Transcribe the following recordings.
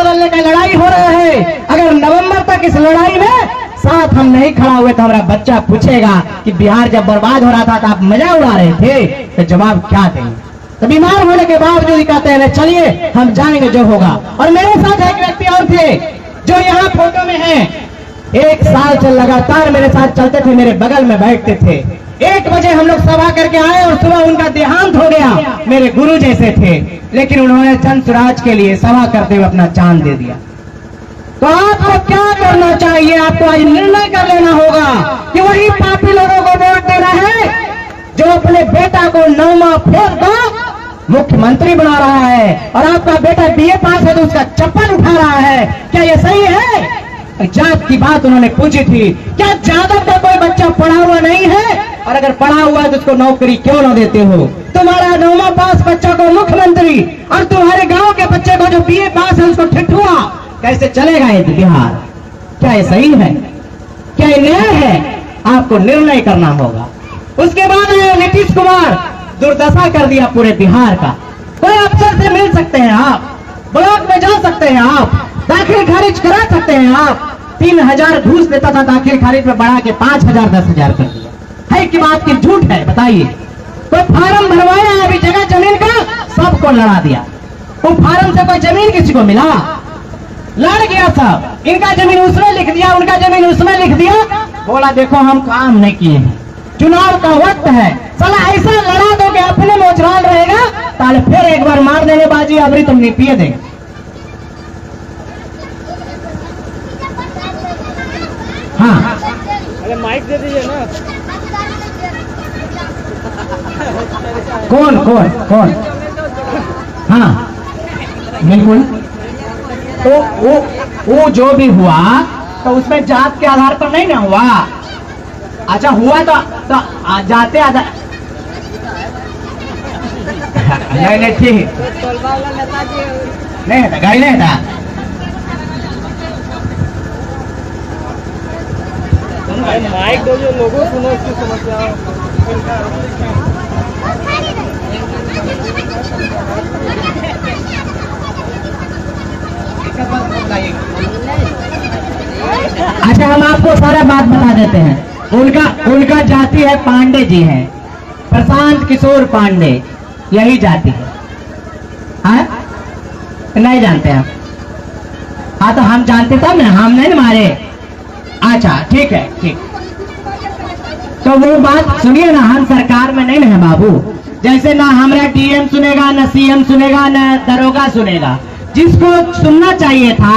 बदलने का लड़ाई हो रहा है। अगर नवंबर तक इस लड़ाई में साथ हम नहीं खड़ा हुए तो हमारा बच्चा पूछेगा कि बिहार जब बर्बाद हो रहा था तो आप मजा उड़ा रहे थे, तो जवाब क्या देंगे? तो बीमार होने के बावजूद कहते हैं चलिए हम जाएंगे जो होगा। और मेरे साथ एक व्यक्ति और थे जो यहाँ फोटो में है, 1 साल से लगातार मेरे साथ चलते थे, मेरे बगल में बैठते थे। 1 बजे हम लोग सभा करके आए और सुबह उनका देहांत हो गया। मेरे गुरु जैसे थे, लेकिन उन्होंने जन स्वराज के लिए सभा करते हुए अपना जान दे दिया। तो आपको क्या करना चाहिए? आपको आज निर्णय कर लेना होगा कि वही पापी लोगों को वोट देना है जो अपने बेटा को 9वां फेल का मुख्यमंत्री बना रहा है, और आपका बेटा बीए पास है तो उसका चप्पल उठा रहा है। क्या ये सही है? जात की बात उन्होंने पूछी थी। क्या जादव का कोई बच्चा पढ़ा हुआ नहीं है? और अगर पढ़ा हुआ है तो उसको नौकरी क्यों ना देते हो? तुम्हारा 9वां पास बच्चा को मुख्यमंत्री, और तुम्हारे गांव के बच्चे को जो बीए पास है उसको ठिठुआ, कैसे चलेगा ये बिहार? क्या ये सही है? क्या ये न्याय है? आपको निर्णय करना होगा। उसके बाद नीतीश कुमार, दुर्दशा कर दिया पूरे बिहार का। कोई अफसर से मिल सकते हैं आप, ब्लॉक में जा सकते हैं आप, दाखिल खारिज करा सकते हैं आप। 3000 घूस देता था दाखिल खारिज में, बढ़ा के 5000 10,000 कर दिया। है कि बात की झूठ है? बताइए। कोई फार्म भरवाया अभी जगह जमीन का, सबको लड़ा दिया। वो फार्म से कोई जमीन किसी को मिला? लड़ गया सब। इनका जमीन उसने लिख दिया, उनका जमीन उसने लिख दिया, बोला देखो हम काम नहीं किए हैं। चुनाव का वक्त है, साला ऐसा लड़ा दो कि अपने मोचराल रहेगा, ताले फिर एक बार मार देंगे बाजी, अबरी तुम नहीं पिए देंगे। हाँ, अरे माइक दे दीजिए ना। कौन कौन कौन? हाँ बिल्कुल। तो वो जो भी हुआ तो उसमें जात के आधार पर नहीं ना हुआ। अच्छा हुआ तो जाते आधार नहीं ठीक नहीं था, गाड़ी नहीं था। माइक दो, जो लोगों सुनो उसकी समस्या। अच्छा हम आपको सारा बात बता देते हैं। उनका जाति है पांडे जी है, प्रशांत किशोर पांडे, यही जाति है। हाँ? नहीं जानते आप? हाँ तो हम जानते तब ना, हम नहीं मारे। अच्छा ठीक है, ठीक। तो वो बात सुनिए ना, हम सरकार में नहीं है बाबू। जैसे ना हमारा डीएम सुनेगा, ना सीएम सुनेगा, ना दरोगा सुनेगा। जिसको सुनना चाहिए था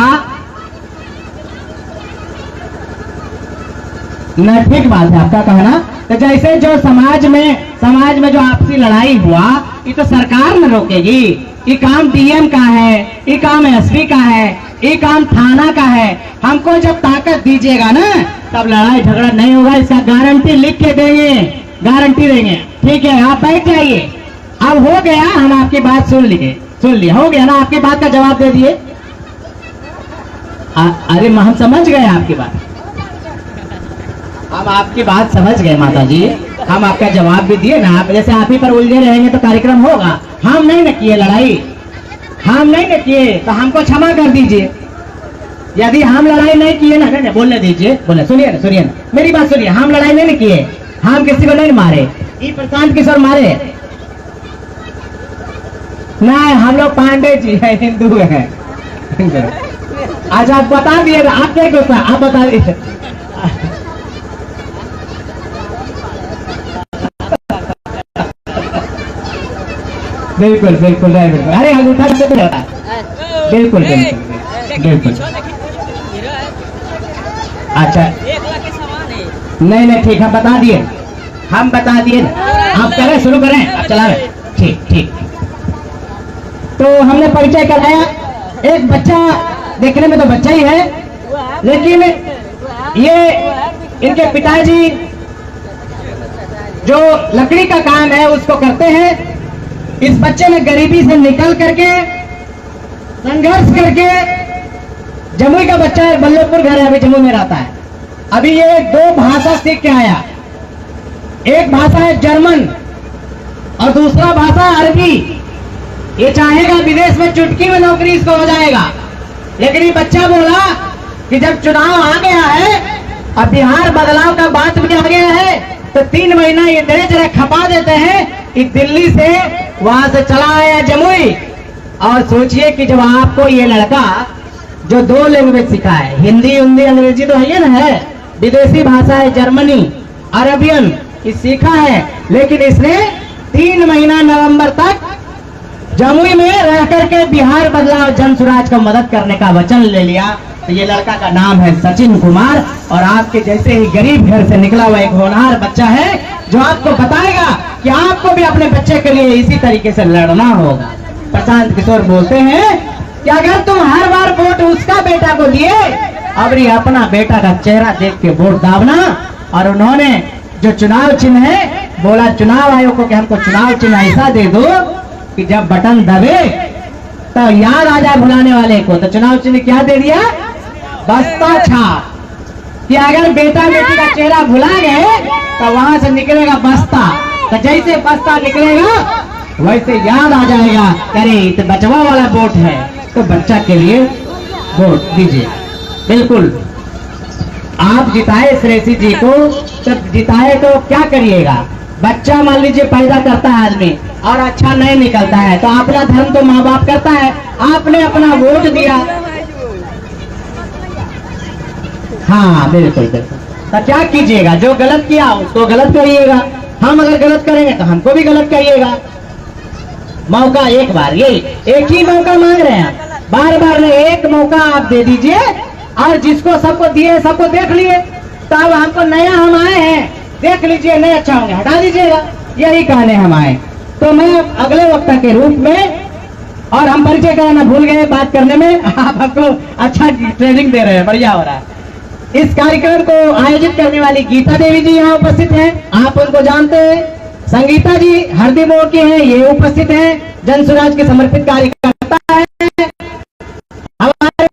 ना, ठीक बात है आपका कहना। तो जैसे जो समाज में जो आपसी लड़ाई हुआ, ये तो सरकार न रोकेगी। ये काम डीएम का है, ये काम एसपी का है, ये काम थाना का है। हमको जब ताकत दीजिएगा ना, तब लड़ाई झगड़ा नहीं होगा। इसका गारंटी लिख के देंगे, गारंटी देंगे। ठीक है, आप बैठ जाइए। अब हो गया, हम आपकी बात सुन लिया, हो गया ना? आपकी बात का जवाब दे दिए। अरे हम समझ गए आपकी बात, हम आपकी बात समझ गए माता जी। हम आपका जवाब भी दिए ना। आप जैसे आप ही पर उलझे रहेंगे तो कार्यक्रम होगा। हम नहीं न किए लड़ाई, हम नहीं न किए, तो हमको क्षमा कर दीजिए। यदि हम लड़ाई नहीं किए ना, नहीं बोलने दीजिए, बोले सुनिए ना, मेरी बात सुनिए। हम लड़ाई नहीं किए, हम किसी को नहीं मारे। ये प्रशांत किशोर मारे नहीं, हम लोग पांडे जी है, हिंदू है। आज आप बता दिए ना, आप क्या गुस्सा, आप बता दिए। बिल्कुल बिल्कुल नहीं, बिल्कुल। अरे अंगूठा से भी होता है। बिल्कुल बिल्कुल बिल्कुल। अच्छा नहीं ठीक, हम बता दिए, हम बता दिए। आप करें, शुरू करें, आप चला रहे। ठीक। तो हमने परिचय कराया। एक बच्चा, देखने में तो बच्चा ही है, लेकिन ये इनके पिताजी जो लकड़ी का काम है उसको करते हैं। इस बच्चे ने गरीबी से निकल करके, संघर्ष करके, जमुई का बच्चा है, बल्लभपुर घर है, अभी जम्मू में रहता है। अभी ये 2 भाषा सीख के आया। एक भाषा है जर्मन और दूसरा भाषा अरबी। ये चाहेगा विदेश में चुटकी में नौकरी इसको हो जाएगा। लेकिन ये बच्चा बोला कि जब चुनाव आ गया है और बिहार बदलाव का बात भी आ गया है तो 3 महीना ये जरा खपा देते हैं कि दिल्ली से वहां से चला आया जमुई। और सोचिए कि जब आपको ये लड़का जो 2 लैंग्वेज सीखा है, हिंदी हिंदी अंग्रेजी तो है ना, है विदेशी भाषा है जर्मनी अरबियन ये सीखा है, लेकिन इसने 3 महीना नवंबर तक जमुई में रह करके बिहार बदलाव जन स्वराज को मदद करने का वचन ले लिया। तो ये लड़का का नाम है सचिन कुमार और आपके जैसे ही गरीब घर से निकला हुआ एक होनहार बच्चा है जो आपको बताएगा कि आपको भी अपने बच्चे के लिए इसी तरीके से लड़ना होगा। प्रशांत किशोर बोलते हैं कि अगर तुम हर बार वोट उसका बेटा को दिए, अब ये अपना बेटा का चेहरा देख के वोट दावना। और उन्होंने जो चुनाव चिन्ह है बोला चुनाव आयोग को कि हमको चुनाव चिन्ह ऐसा दे दो कि जब बटन दबे तो याद आ जाए भुलाने वाले को। तो चुनाव चिन्ह क्या दे दिया? बस्ता छाप, कि अगर बेटा बेटी का चेहरा भुला गए तो वहां से निकलेगा बस्ता। तो जैसे बस्ता निकलेगा वैसे याद आ जाएगा, अरे तो बचवा वाला वोट है तो बच्चा के लिए वोट दीजिए। बिल्कुल आप जिताए श्रेयसी जी को, जब जिताए तो क्या करिएगा? बच्चा मान लीजिए पैदा करता है आदमी और अच्छा नहीं निकलता है तो अपना धर्म तो माँ बाप करता है, आपने अपना वोट दिया। हाँ बिल्कुल बिल्कुल, तो क्या कीजिएगा? जो गलत किया उसको गलत करिएगा, हम अगर गलत करेंगे तो हमको भी गलत करिएगा। मौका एक बार, ये एक ही मौका मांग रहे हैं, बार बार नहीं, एक मौका आप दे दीजिए। और जिसको सबको दिए सबको देख लिए, तब हमको नया हम आए हैं, देख लीजिए नहीं अच्छा होंगे हटा दीजिएगा, यही कहने हम आए। तो मैं अगले वक्ता के रूप में, और हम परिचय कराना भूल गए बात करने में, आप हमको अच्छा ट्रेनिंग दे रहे हैं, बढ़िया हो रहा है। इस कार्यक्रम को आयोजित करने वाली गीता देवी जी यहाँ उपस्थित हैं, आप उनको जानते हैं। संगीता जी हरदी मोड़ की हैं, ये उपस्थित हैं, जन स्वराज के समर्पित कार्यकर्ता है। हमारे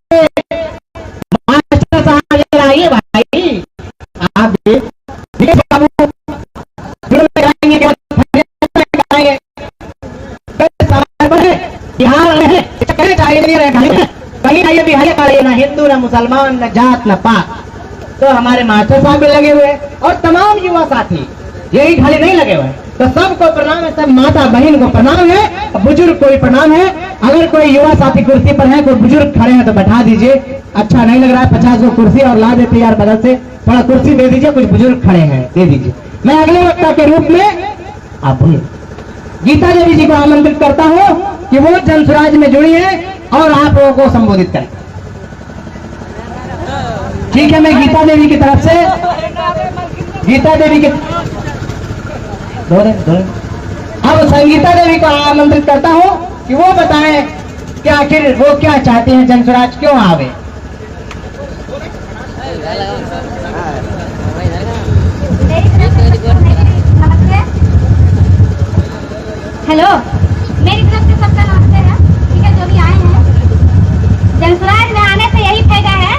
मास्टर साहब आइए भाई, आप बिहार कहीं आइए, बिहार का ना हिंदू ना मुसलमान न जात न पात। तो हमारे मास्टर साहब भी लगे हुए और तमाम युवा साथी यही खाली नहीं लगे हुए, तो सबको प्रणाम है, सब माता बहन को प्रणाम है, बुजुर्ग को भी प्रणाम है। अगर कोई युवा साथी कुर्सी पर है, कोई बुजुर्ग खड़े हैं तो बैठा दीजिए, अच्छा नहीं लग रहा है 50 को कुर्सी और ला देते यार बदल से, थोड़ा कुर्सी दे दीजिए, कुछ बुजुर्ग खड़े हैं दे दीजिए। मैं अगले वक्ता के रूप में आप गीता देवी जी को आमंत्रित करता हूँ कि वो जन स्वराज में जुड़ी है और आप लोगों को संबोधित करें। ठीक है, मैं गीता देवी की तरफ से, गीता देवी के अब संगीता देवी को आमंत्रित करता हूं कि वो बताएं कि आखिर वो क्या चाहते हैं, जन स्वराज क्यों आवे। हेलो, मेरी तरफ से सबका नमस्ते है। ठीक है, जो भी आए हैं, जन स्वराज में आने से यही फायदा है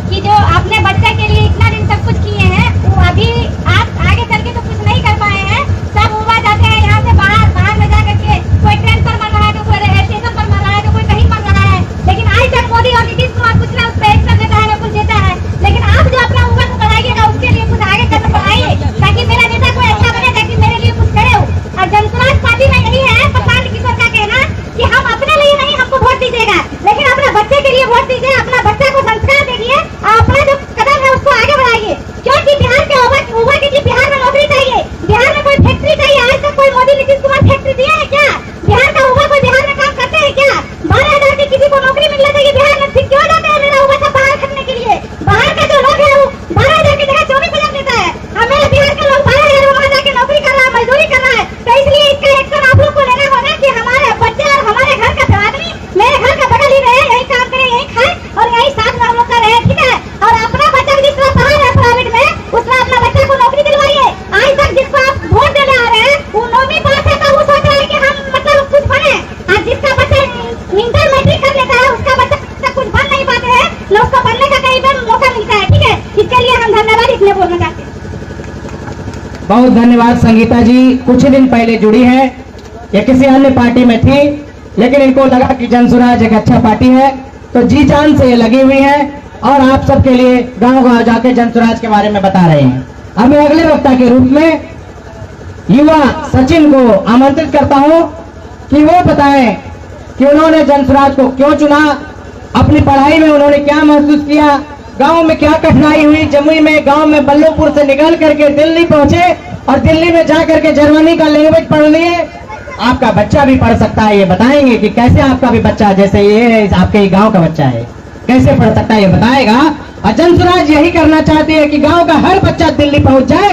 कि जो अपने बच्चे के लिए इतना दिन सब कुछ किए हैं, वो अभी आप आगे चल के तो कुछ नहीं कर पाए हैं। सब हुआ जाते हैं यहाँ से बाहर में जाकर के, कोई ट्रेन पर मर रहा है, तो कोई स्टेशन पर मर रहा है, तो कोई कहीं मर रहा है। लेकिन आज तक मोदी और नीतीश कुमार कुछ ना उस पर एक्शन देता है, कुछ देता है। लेकिन आप जो अपना उम्र को बढ़ाइएगा उसके लिए कुछ आगे कदम बढ़ाइए, ताकि मेरा नेता कोई अच्छा बने, ताकि मेरे लिए कुछ करे। और जन स्वराज पार्टी में यही है प्रशांत किशोर का कहना कि हम अपने लिए नहीं, हमको वोट दीजिएगा, लेकिन अपने बच्चे के लिए वोट दीजिए, अपना बच्चा को संस्कार दीजिए, अपना जो कदम है उसको आगे बढ़ाइए। क्योंकि बिहार के युवा के लिए बिहार में नौकरी चाहिए, बिहार में कोई फैक्ट्री चाहिए। आज तक कोई मोदी नीतीश कुमार फैक्ट्री दिया है क्या? बिहार का युवा कोई बिहार में काम करते हैं क्या? 12,000 की किसी को नौकरी मिलना चाहिए बिहार में, फिर क्यों जाते हैं मेरा युवा सब बाहर खटने के लिए? बाहर का जो लोग है वो 12,000 की जगह 24,000 देता है, और मेरा बिहार का लोग 12,000 वहां जाके नौकरी कर रहा है, मजदूरी कर रहा है। तो इसलिए इसका एक्शन आप लोग को लेना होगा कि हमारे बच्चे और हमारे घर का आदमी मेरे घर का बगल ही रहे, यही काम करे, यही खाए और यही साथ में हम लोग का रहे। ठीक है, और अपना बच्चा जिस तरह पढ़ा है प्राइवेट में, उसमें अपना बच्चा को नौकरी दिलवाइए। आज तक जिसको आप वोट देने आ रहे हैं वो 9वीं पास है, तो वो सोच रहा है कि हम मतलब कुछ बने। और जिसका बच्चा इंटर मैट्रिक कर लेता है उसका बच्चा कुछ बन नहीं पाते हैं, न उसको बनने का कहीं पर मौका मिलता है। ठीक है, इसके लिए हम धन्यवाद इसलिए बोलना चाहते हैं। बहुत धन्यवाद संगीता जी, कुछ दिन पहले जुड़ी है, ये किसी अन्य पार्टी में थी, लेकिन इनको लगा कि जन स्वराज एक अच्छा पार्टी है तो जी जान से ये लगी हुई है और आप सबके लिए गांव गांव जाके जन स्वराज के बारे में बता रहे हैं। अब मैं अगले वक्ता के रूप में युवा सचिन को आमंत्रित करता हूं कि वो बताएं कि उन्होंने जन स्वराज को क्यों चुना, अपनी पढ़ाई में उन्होंने क्या महसूस किया, गांव में क्या कठिनाई हुई, जमुई में गांव में बल्लभपुर से निकल करके दिल्ली पहुंचे और दिल्ली में जा करके जर्मनी का लैंग्वेज पढ़ लिए। आपका बच्चा भी पढ़ सकता है, ये बताएंगे कि कैसे आपका भी बच्चा, जैसे ये आपके ही गांव का बच्चा है, कैसे पढ़ सकता है ये बताएगा। और जन स्वराज यही करना चाहती है कि गांव का हर बच्चा दिल्ली पहुंच जाए,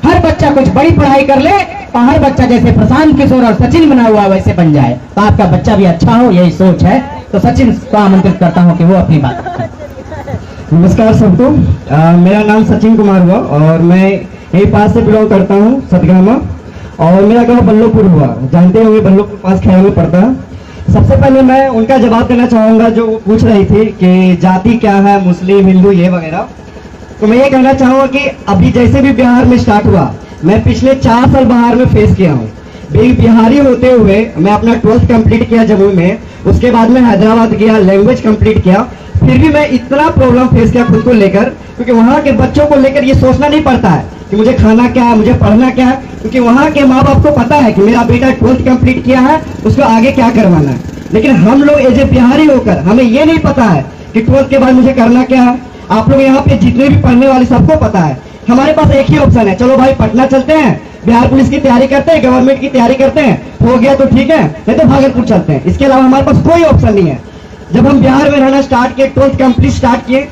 हर बच्चा कुछ बड़ी पढ़ाई कर ले और हर बच्चा जैसे प्रशांत किशोर और सचिन बना हुआ वैसे बन जाए, तो आपका बच्चा भी अच्छा हो, यही सोच है। तो सचिन को आमंत्रित करता हूं कि वो अपनी बात करें। नमस्कार सबको, मेरा नाम सचिन कुमार हुआ और मैं यही पास से बिलोंग करता हूँ, सतगामा, और मेरा गांव बल्लभपुर हुआ। जानते होंगे बल्लभपुर पास खैरा में पड़ता है। सबसे पहले मैं उनका जवाब देना चाहूंगा जो वो पूछ रही थी कि जाति क्या है, मुस्लिम हिंदू ये वगैरह। तो मैं ये कहना चाहूंगा कि अभी जैसे भी बिहार में स्टार्ट हुआ, मैं पिछले 4 साल बाहर में फेस किया हूँ। बिहारी होते हुए मैं अपना 12th कंप्लीट किया जमुई में, उसके बाद में हैदराबाद गया, लैंग्वेज कंप्लीट किया, फिर भी मैं इतना प्रॉब्लम फेस किया खुद को लेकर, क्योंकि वहाँ के बच्चों को लेकर ये सोचना नहीं पड़ता है कि मुझे खाना क्या है, मुझे पढ़ना क्या है, क्योंकि वहाँ के माँ बाप को पता है कि मेरा बेटा 12th कंप्लीट किया है, उसको आगे क्या करवाना है। लेकिन हम लोग एज ए बिहारी होकर हमें ये नहीं पता है कि 12th के बाद मुझे करना क्या है। आप लोग यहाँ पे जितने भी पढ़ने वाले सबको पता है, हमारे पास एक ही ऑप्शन है, चलो भाई पटना चलते हैं, बिहार पुलिस की तैयारी करते हैं, गवर्नमेंट की तैयारी करते हैं, हो गया तो ठीक है, नहीं तो भागलपुर चलते हैं। इसके अलावा हमारे पास कोई ऑप्शन नहीं है। जब हम बिहार में रहना स्टार्ट किए, 12th कंप्लीट स्टार्ट किए,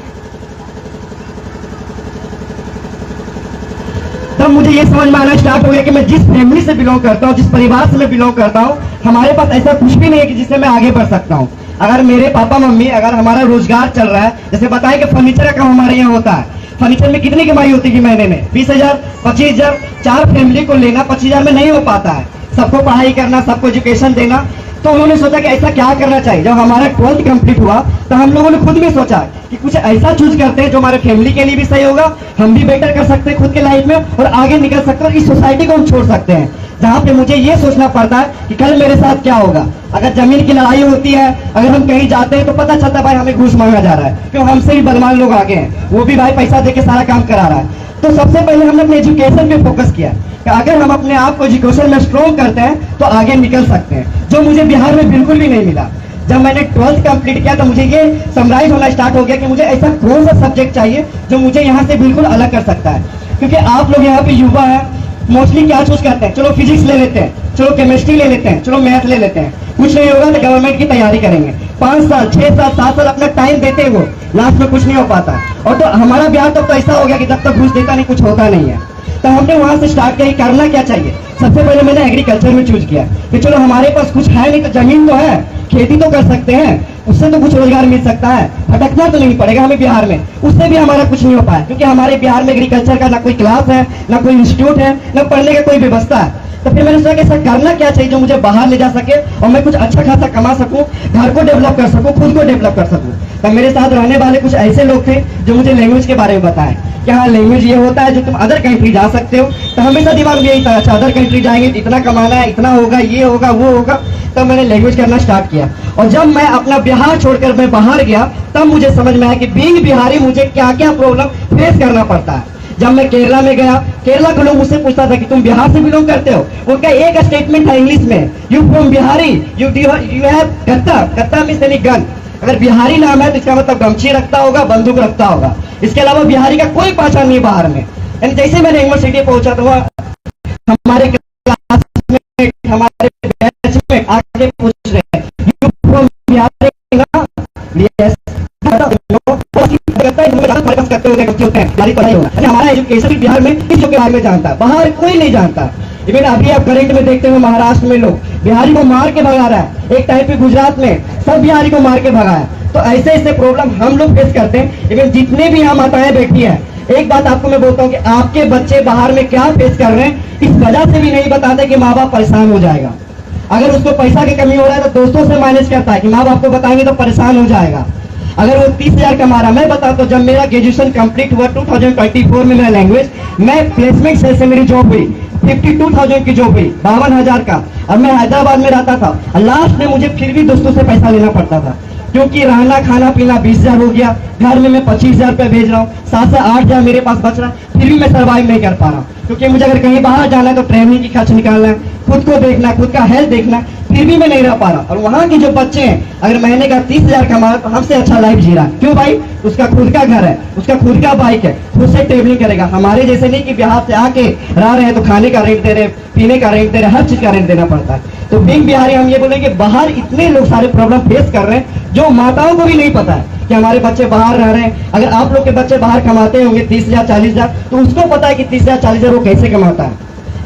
तब मुझे ये समझ में आना स्टार्ट हो गया कि मैं जिस फैमिली से बिलोंग करता हूँ, जिस परिवार से मैं बिलोंग करता हूँ, हमारे पास ऐसा कुछ भी नहीं है कि जिससे मैं आगे बढ़ सकता हूँ। अगर मेरे पापा मम्मी, अगर हमारा रोजगार चल रहा है, जैसे बताए कि फर्नीचर का काम हमारे यहाँ होता है, फर्नीचर में कितनी कमाई होती है महीने में? 20,000, 25,000, 4 फैमिली को लेना 25,000 में नहीं हो पाता है, सबको पढ़ाई करना, सबको एजुकेशन देना। तो उन्होंने सोचा कि ऐसा क्या करना चाहिए। जब हमारा 12th कंप्लीट हुआ तो हम लोगों ने खुद में सोचा कि कुछ ऐसा चूज करते हैं जो हमारे फैमिली के लिए भी सही होगा, हम भी बेटर कर सकते हैं खुद के लाइफ में और आगे निकल सकते हैं, और इस सोसाइटी को हम छोड़ सकते हैं जहाँ पे मुझे ये सोचना पड़ता है कि कल मेरे साथ क्या होगा। अगर जमीन की लड़ाई होती है, अगर हम कहीं जाते हैं तो पता चलता है भाई हमें घूस मांगा जा रहा है, क्यों हमसे भी बलवान लोग आगे हैं, वो भी भाई पैसा देके सारा काम करा रहा है। तो सबसे पहले हमने अपने एजुकेशन पे फोकस किया कि अगर हम अपने आप को एजुकेशन में स्ट्रॉन्ग करते हैं तो आगे निकल सकते हैं, जो मुझे बिहार में बिल्कुल भी नहीं मिला। जब मैंने 12th कंप्लीट किया तो मुझे ये समराइज होना स्टार्ट हो गया कि मुझे ऐसा कौन सा सब्जेक्ट चाहिए जो मुझे यहाँ से बिल्कुल अलग कर सकता है। क्योंकि आप लोग यहाँ पे युवा है, मोस्टली क्या चूज करते हैं, चलो फिजिक्स ले लेते हैं, चलो केमिस्ट्री ले लेते हैं, चलो मैथ ले लेते हैं, कुछ नहीं होगा तो गवर्नमेंट की तैयारी करेंगे। 5 साल 6 साल 7 साल अपना टाइम देते हैं, वो लास्ट में कुछ नहीं हो पाता। और तो हमारा बिहार तब तो ऐसा हो गया कि जब तक घूस देता नहीं कुछ होता नहीं है। तो हमने वहां से स्टार्ट किया करना क्या चाहिए। सबसे पहले मैंने एग्रीकल्चर में चूज किया कि चलो हमारे पास कुछ है नहीं तो जमीन तो है, खेती तो कर सकते हैं, उससे तो कुछ रोजगार मिल सकता है, भटकना तो नहीं पड़ेगा हमें बिहार में। उससे भी हमारा कुछ नहीं हो पाया क्योंकि हमारे बिहार में एग्रीकल्चर का ना कोई क्लास है, ना कोई इंस्टीट्यूट है, ना पढ़ने का कोई व्यवस्था है। तो फिर मैंने सोचा कि ऐसा करना क्या चाहिए जो मुझे बाहर ले जा सके और मैं कुछ अच्छा खासा कमा सकूं, घर को डेवलप कर सकूं, खुद को डेवलप कर सकूं। तो मेरे साथ रहने वाले कुछ ऐसे लोग थे जो मुझे लैंग्वेज के बारे में बताएं कि हाँ लैंग्वेज ये होता है जो तुम अदर कंट्री जा सकते हो। तो हमेशा दिमाग में यही था, अच्छा अदर कंट्री जाएंगे तो इतना कमाना है, इतना होगा, ये होगा, वो होगा। तब मैंने लैंग्वेज करना स्टार्ट किया और जब मैं अपना बिहार छोड़कर मैं बाहर गया तब मुझे समझ में आया कि बीइंग बिहारी मुझे क्या क्या प्रॉब्लम फेस करना पड़ता है। जब मैं केरला में गया, केरला के लोग मुझसे पूछता था कि तुम बिहार से बिलोंग करते हो। उनका एक स्टेटमेंट था इंग्लिश में, you from Bihari, you have गत्ता। गत्ता मींस एनी गन। अगर बिहारी नाम है तो इसका मतलब गमछी रखता होगा, बंदूक रखता होगा। इसके अलावा बिहारी का कोई पहचान नहीं बाहर में। यानी जैसे मैंने यूनिवर्सिटी पहुंचा तो हमारे क्लास में, हमारे बैच में आके पूछ रहे हैं यू फ्रॉम बिहारी ना? यस। हमारा एजुकेशन बिहार में किस के बारे में जानता है, बाहर कोई नहीं जानता। इवन अभी आप करंट में देखते हो महाराष्ट्र में लोग बिहारी को मार के भगा रहा है, एक टाइम पे गुजरात में सब बिहारी को मार के भगाया। तो ऐसे ऐसे प्रॉब्लम हम लोग फेस करते हैं। इवन जितने भी यहाँ माताएं बैठी हैं, एक बात आपको मैं बोलता हूँ कि आपके बच्चे बाहर में क्या फेस कर रहे हैं इस वजह से भी नहीं बताते कि माँ बाप परेशान हो जाएगा। अगर उसको पैसा की कमी हो रहा है तो दोस्तों से मैनेज करता है कि माँ बाप को बताएंगे तो परेशान हो जाएगा। अगर वो 30,000 कमा रहा, मैं बताता हूँ जब मेरा ग्रेजुएशन कंप्लीट हुआ 2024 में मेरा लैंग्वेज, मैं प्लेसमेंट सेल से मेरी जॉब हुई, 52,000 की जॉब हुई, 52,000 का। और मैं हैदराबाद में रहता था और लास्ट में मुझे फिर भी दोस्तों से पैसा लेना पड़ता था क्योंकि रहना खाना पीना 20,000 हो गया, घर में मैं 25,000 रुपये भेज रहा हूँ, 7 से 8,000 मेरे पास बच रहा है, फिर भी मैं सर्वाइव नहीं कर पा रहा हूँ। क्योंकि मुझे अगर कहीं बाहर जाना है तो ट्रेवलिंग की खर्च निकालना है, खुद को देखना है, खुद का हेल्थ देखना है, फिर भी मैं नहीं रह पा रहा। और वहाँ के जो बच्चे हैं अगर महीने का 30,000 कमा तो हमसे अच्छा लाइफ जी रहा है। क्यों भाई? उसका खुद का घर है, उसका खुद का बाइक है, खुद से ट्रेवलिंग करेगा। हमारे जैसे नहीं कि बिहार से आके रह रहे हैं तो खाने का रेंट दे रहे, पीने का रेंट दे रहे, हर चीज का रेंट देना पड़ता है। तो बिग बिहारी हम ये बोलेंगे बाहर इतने लोग सारे प्रॉब्लम फेस कर रहे हैं जो माताओं को भी नहीं पता है कि हमारे बच्चे बाहर रह रहे हैं। अगर आप लोग के बच्चे बाहर कमाते होंगे 30,000 40,000 तो उसको पता है कि 30,000 40,000 वो कैसे कमाता है।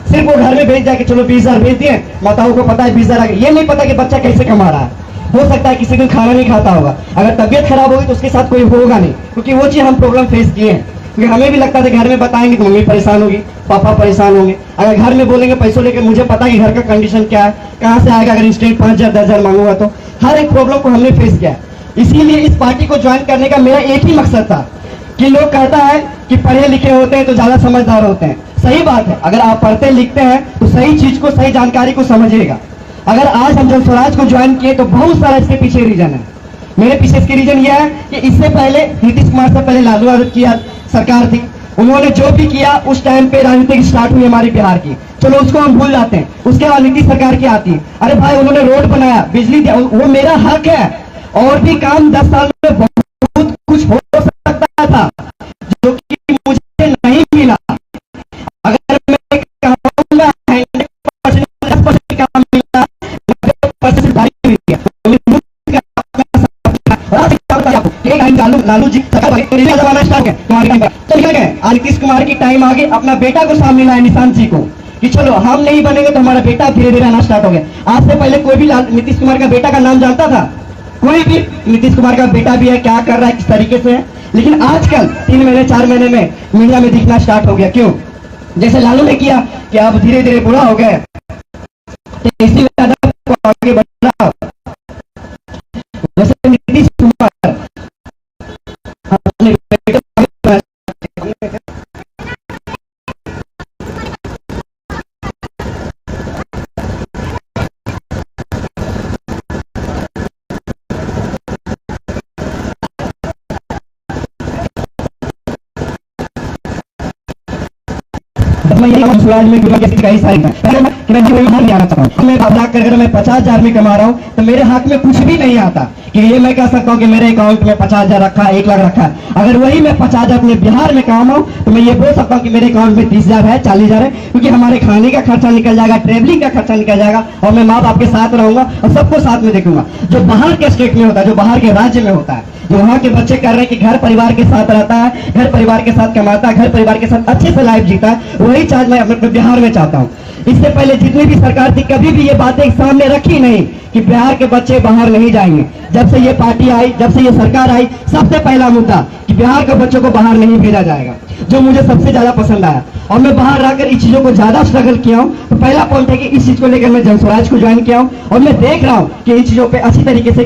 सिर्फ वो घर में भेज जाके चलो 20,000 भेज दिए, माताओं को पता है 20,000 आ गए, ये नहीं पता कि बच्चा कैसे कमा रहा है। हो सकता है किसी दिन खाना नहीं खाता होगा, अगर तबियत खराब होगी तो उसके साथ कोई होगा नहीं, क्योंकि वो चीज हम प्रॉब्लम फेस किए हैं। क्योंकि हमें भी लगता था घर में बताएंगे तो मम्मी परेशान होगी, पापा परेशान होंगे। अगर घर में बोलेंगे पैसों लेकर, मुझे पता है कि घर का कंडीशन क्या है, कहाँ से आएगा, अगर इंस्टेंट 5,000 10,000 मांगूंगा तो हर एक प्रॉब्लम को हमने फेस किया। इसीलिए इस पार्टी को ज्वाइन करने का मेरा एक ही मकसद था कि लोग कहता है कि पढ़े लिखे होते हैं तो ज्यादा समझदार होते हैं। सही बात है, अगर आप पढ़ते लिखते हैं तो सही चीज को, सही जानकारी को समझिएगा। अगर आज हम जन स्वराज को ज्वाइन किए तो बहुत सारा इसके पीछे रीजन है। मेरे पीछे इसके रीजन यह है कि इससे पहले नीतीश कुमार से पहले लालू यादव की सरकार थी, उन्होंने जो भी किया उस टाइम पे राजनीति स्टार्ट हुई हमारी बिहार की, चलो उसको हम भूल जाते हैं। उसके बाद नीतीश सरकार की आती है, अरे भाई उन्होंने रोड बनाया, बिजली दिया, वो मेरा हक है। और भी काम 10 साल में बहुत कुछ हो सकता था जो कि मुझे नहीं मिला। अगर मैं कहूँगा 100% काम मिला, 90% भारी हुई है। लालू जी जमाना स्टार्ट है तो आज नीतीश कुमार की टाइम आगे अपना बेटा को सामने लाया, निशांत जी को, कि चलो हम नहीं बनेंगे तो हमारा बेटा धीरे धीरे आना स्टार्ट हो गया। आज से पहले कोई भी नीतीश कुमार का बेटा का नाम जानता था? कोई भी? नीतीश कुमार का बेटा भी है, क्या कर रहा है, किस तरीके से है। लेकिन आजकल 3 महीने 4 महीने में मीडिया में दिखना स्टार्ट हो गया। क्यों? जैसे लालू ने किया कि आप धीरे धीरे बुरा हो गए, इसी को आगे बढ़ा। जैसे नीतीश कुमार स्वराज में कई सारी मैं 50,000 में कमा रहा हूँ तो मेरे हाथ में कुछ भी नहीं आता कि ये मैं कह सकता हूँ कि मेरे अकाउंट में 50,000 रखा है, 1 लाख रखा है। अगर वही मैं 50,000 अपने बिहार में कमाऊँ तो मैं ये बोल सकता हूँ कि मेरे अकाउंट में 30,000 है, 40,000 है, क्योंकि हमारे खाने का खर्चा निकल जाएगा, ट्रेवलिंग का खर्चा निकल जाएगा, और मैं माँ बाप के साथ रहूंगा और सबको साथ में देखूंगा। जो बाहर के स्टेट में होता है, जो बाहर के राज्य में होता है, जो वहाँ के बच्चे कर रहे हैं कि घर परिवार के साथ रहता है, घर परिवार के साथ कमाता है, घर परिवार के साथ अच्छे से लाइफ जीता है, वही चार्ज मैं अपने बिहार में चाहता हूँ। इससे पहले जितनी भी सरकार थी कभी भी ये बातें सामने रखी नहीं कि बिहार के बच्चे बाहर नहीं जाएंगे। जब से ये पार्टी आई, जब से ये सरकार आई, सबसे पहला मुद्दा कि बिहार के बच्चों को बाहर नहीं भेजा जाएगा, जो मुझे सबसे ज्यादा पसंद आया। और मैं बाहर रहकर इस चीजों को ज्यादा स्ट्रगल किया हूँ। तो पहला पॉइंट है कि इस चीज को लेकर मैं जन स्वराज को ज्वाइन किया हूँ और मैं देख रहा हूँ कि इन चीजों पर अच्छी तरीके से